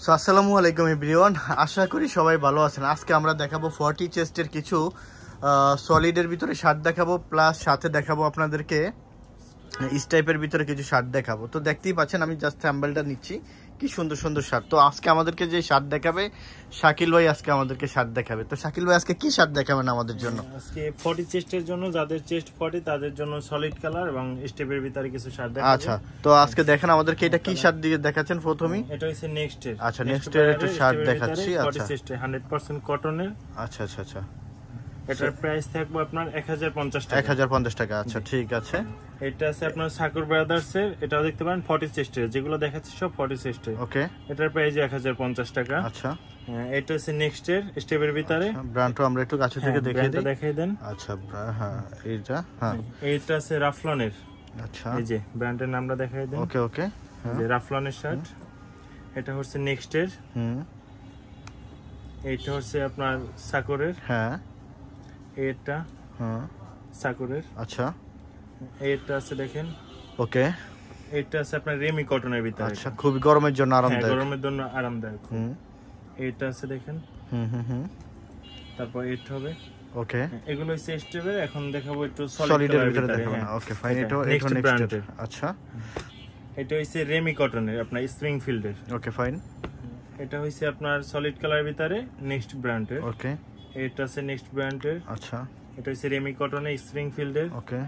So আসসালামু আলাইকুম everyone, আশা করি সবাই ভালো আছেন। আজকে আমরা দেখাবো 40 চেস্টের কিছু সলিডের ভিতরে শার্ট দেখাবো, প্লাস সাথে দেখাবো আপনাদেরকে স্টাইপের ভিতরে কিছু শার্ট দেখাবো। তো দেখতেই পাচ্ছেন আমি জাস্ট স্যাম্পলটা নিচ্ছি, কি সুন্দর সুন্দর শার্ট। তো আজকে আমাদেরকে যে শার্ট দেখাবে শাকিল ভাই, আজকে আমাদেরকে শার্ট দেখাবে। তো শাকিল ভাই আজকে কি শার্ট দেখাবেন আমাদের জন্য? আজকে 40 চেস্টের জন্য, যাদের চেস্ট 40 তাদের জন্য সলিড কালার এবং স্টেপের ভিতরে কিছু শার্ট দেখাবো। আচ্ছা, তো আজকে দেখেন আমাদেরকে এটা কি শার্ট দিয়ে দেখাচ্ছেন প্রথমেই? এটা হচ্ছে নেক্সট এর। আচ্ছা, নেক্সট এর একটু শার্ট দেখাচ্ছি। 40 আচ্ছা, চেস্টে 100% কটনের। আচ্ছা আচ্ছা আচ্ছা, এটার প্রাইস থাকবে আপনার 1050 টাকা। 1050 টাকা। আচ্ছা ঠিক আছে। এটা আছে আপনার সাকুর ব্রাদার্স এর, এটাও দেখতে পারেন 40 চেস্টের, যেগুলো দেখাচ্ছি সব 40 চেস্টের। ওকে, এটার প্রাইস 1050 টাকা। আচ্ছা, এটা হচ্ছে নেক্সট এর স্টেপের ভিতরে। ব্র্যান্ডটা আমরা একটু কাছে থেকে দেখাই দেন। আচ্ছা, হ্যাঁ এইটা, হ্যাঁ এইটা আছে রাফলনের। আচ্ছা, এই যে ব্র্যান্ডের নামটা দেখাই দেন। ওকে ওকে, যে রাফলনের শার্ট। এটা হচ্ছে নেক্সট এর। এইটা হচ্ছে আপনার সাকুরের। হ্যাঁ, এটা হ্যাঁ সাকুরের। আচ্ছা, এইটা আছে দেখেন। ওকে, এটা আছে আপনার রেমি কটনের ভিতরে। আচ্ছা, খুবই গরমের জন্য আরামদায়ক। গরমের জন্য আরামদায়ক। এইটা আছে দেখেন। তারপর এইটা হবে। ওকে, এগুলো হচ্ছে স্টেপের। এখন দেখাবো একটু সলিডের ভিতরে দেখাবো না। ওকে ফাইন, এটা নেক্সট ব্র্যান্ড। আচ্ছা, এটা হচ্ছে রেমি কটনের, আপনার স্প্রিংফিল্ডের। Okay fine. এটা হচ্ছে আপনার সলিড কালার ভিতরে নেক্সট ব্র্যান্ডের। ওকে, এটা আছে নেক্সট ব্র্যান্ডের। আচ্ছা, এটা হচ্ছে রেমি কটনের স্প্রিংফিল্ডের। ওকে,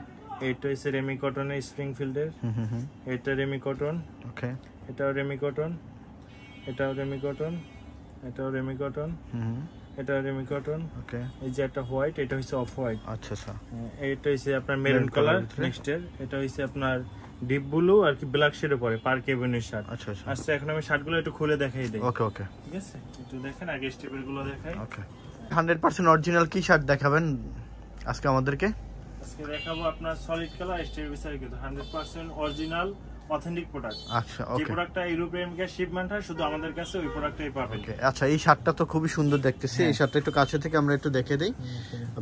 এটা হচ্ছে রেমি কটনের স্প্রিংফিল্ডের। এটা রেমি কটন। ওকে, এটাও রেমি কটন। এটাও রেমি কটন। এটাও রেমি কটন। এটাও রেমি কটন। ওকে, এই যে একটা হোয়াইট, এটা হচ্ছে অফ হোয়াইট। আচ্ছা আচ্ছা, এইটা হচ্ছে আপনার মেরুন কালার নেক্সট এর। এটা হচ্ছে আপনার ডিপ ব্লু আর কি ব্ল্যাক শেডে পড়ে, পার্ক এভিনিউ শার্ট। আচ্ছা আচ্ছা, আচ্ছা এখন আমি শার্টগুলো একটু খুলে দেখাই দেই। ওকে ওকে, ঠিক আছে, একটু দেখেন আগে স্টেপের গুলো দেখাই। ওকে, 100% অরিজিনাল কি শার্ট দেখাবেন আজকে আমাদেরকে? আজকে দেখাবো আপনার সলিড কালার স্টেপের বিষয়ে, কিন্তু 100% অরিজিনাল অথেন্টিক প্রোডাক্ট। আচ্ছা, যে ওকে, প্রোডাক্টটা ইউরোপিয়ান কে শিপমেন্ট হয়, শুধু আমাদের কাছে ওই প্রোডাক্টটাই পাবেন। ওকে, আচ্ছা, এই শার্টটা তো খুবই সুন্দর দেখতেছি। এই শার্টটা একটু কাছে থেকে আমরা একটু দেখে দেই।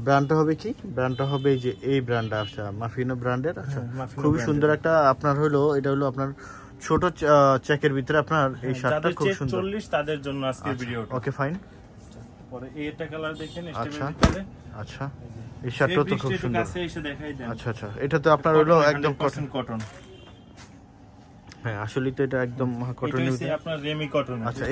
ব্র্যান্ডটা হবে কি? ব্র্যান্ডটা হবে এই যে এই ব্র্যান্ডটা, আচ্ছা মাফিনো ব্র্যান্ডের। আচ্ছা, খুবই সুন্দর একটা আপনার হলো, এটা হলো আপনার ছোট চেকের ভিতরে আপনার এই শার্টটা খুব সুন্দর। 40 তাদের জন্য আজকের ভিডিওটা। Okay fine. পরে এইটা কালার দেখেন স্টেপের আচ্ছা ভিতরে। আচ্ছা, এই শার্টটা তো খুব সুন্দর। কাছে এসে দেখাই দেন। আচ্ছা আচ্ছা, এটা তো আপনার হলো একদম কটন। কটন। হ্যাঁ, আসলে তো এটা একদম কটনের ভিতরে। আপনার রেমি কটন। আচ্ছা,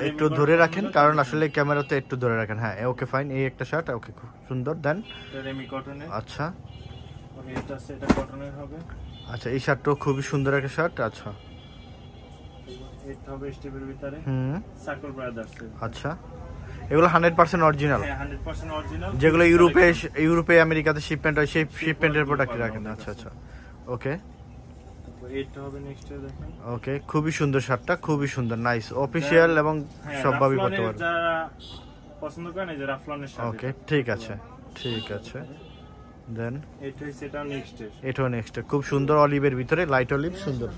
একটু ধরে রাখেন, কারণ আসলে ক্যামেরাতে একটু ধরে রাখেন। হ্যাঁ, ওকে ফাইন। এই একটা শার্ট, ওকে খুব সুন্দর। দেন এটা রেমি কটনের। আচ্ছা, এটা আছে, এটা কটনের হবে। আচ্ছা, এই শার্টটাও খুবই সুন্দর একটা শার্ট। আচ্ছা, এটা হবে স্টেপের ভিতরে। সাকুর ব্রাদার্স। আচ্ছা, এগুলো 100% অরিজিনাল। হ্যাঁ 100% অরিজিনাল, যেগুলো ইউরোপে আমেরিকাতে শিপমেন্ট হয়, সেই শিপমেন্টের প্রোডাক্ট রাখেন। আচ্ছা আচ্ছা, ওকে, এটা হবে নেক্সট এর দেখেন। ওকে, খুবই সুন্দর শার্টটা, খুবই সুন্দর, নাইস, অফিশিয়াল এবং সবভাবে করতে পারবেন। যারা পছন্দ করেন এই যে রাফলনের শার্ট। ওকে ঠিক আছে, ঠিক আছে। দেন এটা হচ্ছে, এটা নেক্সট এর। এটাও নেক্সট, খুব সুন্দর অলিভের ভিতরে, লাইট অলিভ, সুন্দর।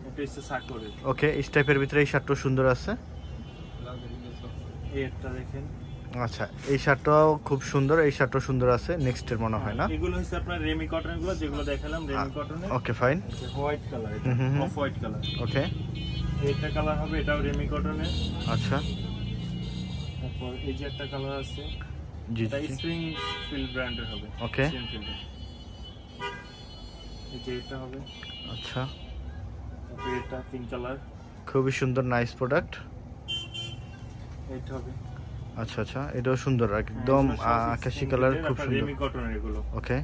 এটা হচ্ছে সাকুরের। ওকে, এই টাইপের ভিতরে এই শার্টটাও সুন্দর আছে। এটা দেখেন। আচ্ছা, এই শার্টটাও খুব সুন্দর, এই শার্টটাও সুন্দর আছে। নেক্সট এর মনে হয় না? এগুলো হচ্ছে আপনার রেমি কটন গুলো, যেগুলো দেখালাম রেমি কটনের। Okay fine. হোয়াইট কালার, এটা অফ হোয়াইট কালার। ওকে, এটা কালার হবে, এটাও রেমি কটনের। আচ্ছা, তারপর এই যে একটা কালার আছে, জি এটা জি, স্প্রিং ফিল্ড ব্র্যান্ডের হবে। ওকে, এই যে এটা হবে। আচ্ছা, তারপর এটা পিঙ্ক কালার, খুবই সুন্দর, নাইস প্রোডাক্ট। এটা হবে। আচ্ছা আচ্ছা, এটাও সুন্দর, একদম আকাশি কালার, খুব সুন্দর। রেমি কটনের এগুলো। ওকে,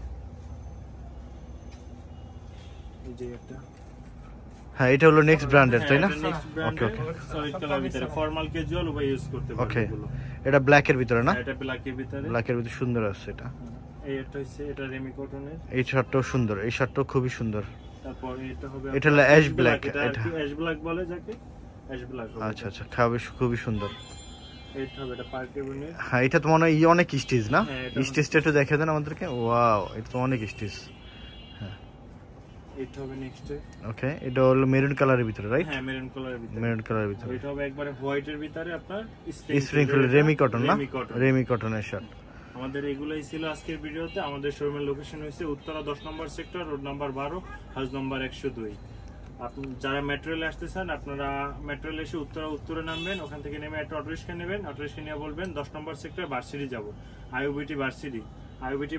এই যে এটা। হ্যাঁ, এটা হলো নেক্সট ব্র্যান্ডের, তাই না? ওকে ওকে, সলিড কালার ভিতরে ফর্মাল ক্যাজুয়াল উভয় ইউজ করতে পারবেন। ওকে, এগুলো এটা ব্ল্যাক এর ভিতরে না? এটা ব্ল্যাক এর ভিতরে। ব্ল্যাক এর ভিতরে সুন্দর আছে এটা। এটা হচ্ছে, এটা রেমি কটনের। এই শার্টটাও সুন্দর, এই শার্টটাও খুবই সুন্দর। তারপর এটা হবে, এটা হলো অ্যাশ ব্ল্যাক। এটা অ্যাশ ব্ল্যাক বলে যাকে, অ্যাশ ব্ল্যাক। আচ্ছা আচ্ছা, খুবই সুন্দর। এটা হবে, এটা পার্ক এভিনিউ। হ্যাঁ, এটা তো মনে হয় অনেক স্টিচ না? স্টিচটা একটু দেখে দেন আমাদেরকে। ওয়াও, এটা তো অনেক স্টিচ। হ্যাঁ, এটা হবে নেক্সট। ওকে, এটা হলো মেরুন কালারের ভিতরে, রাইট? হ্যাঁ মেরুন কালারের ভিতরে। মেরুন কালারের ভিতরে। এটা হবে একবারে হোয়াইটের ভিতরে, আপনার স্প্রিংফিল্ড রেমি কটন না? রেমি কটনের শার্ট। আমাদের এগুলাই ছিল আজকের ভিডিওতে। আমাদের শোরুমের লোকেশন হচ্ছে উত্তরা 10 নম্বর sector, road number 12, house number 102। আপনি যারা মেট্রো রেলে আসতেছেন আপনারা মেট্রো রেলে এসে উত্তরে নামবেন, ওখান থেকে নেমে একটা অটোরিক্সা নেবেন, অটোরিক্সা নিয়ে বলবেন 10 নম্বর সেক্টর ভার্সিটি যাব, আইওবিটি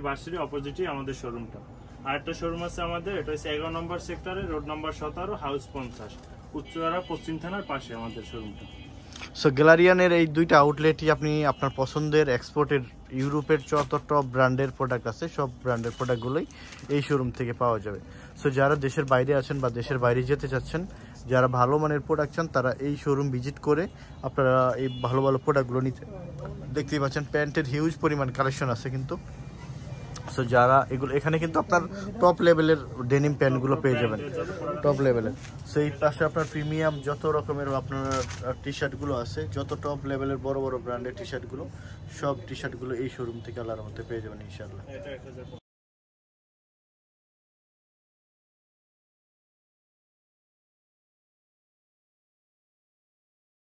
ভার্সিটি অপোজিটই আমাদের শোরুমটা। আর একটা শোরুম আছে আমাদের, এটা হচ্ছে 11 নম্বর সেক্টরে, রোড নম্বর 17, হাউস 50, উচ্চরা পশ্চিম থানার পাশে আমাদের শোরুমটা। সো গ্যালারিয়ানের এই দুইটা আউটলেটই আপনি আপনার পছন্দের এক্সপোর্টের ইউরোপের যত টপ ব্র্যান্ডের প্রোডাক্ট আছে সব ব্র্যান্ডের প্রোডাক্টগুলোই এই শোরুম থেকে পাওয়া যাবে। সো যারা দেশের বাইরে আছেন বা দেশের বাইরে যেতে চাচ্ছেন, যারা ভালো মানের প্রোডাক্ট চান, তারা এই শোরুম ভিজিট করে আপনারা এই ভালো ভালো প্রোডাক্টগুলো নিতে। দেখতেই পাচ্ছেন প্যান্টের হিউজ পরিমাণ কালেকশন আছে কিন্তু। সো যারা এগুলো এখানে কিন্তু আপনার টপ লেভেলের ডেনিম প্যান্টগুলো পেয়ে যাবেন, টপ লেভেলের। সো এই পাশে আপনার প্রিমিয়াম যত রকমের আপনার টি শার্টগুলো আছে, যত টপ লেভেলের বড় বড় ব্র্যান্ডের টি শার্টগুলো, সব টি শার্টগুলো এই শোরুম থেকে আল্লাহর মধ্যে পেয়ে যাবেন ইনশাআল্লাহ।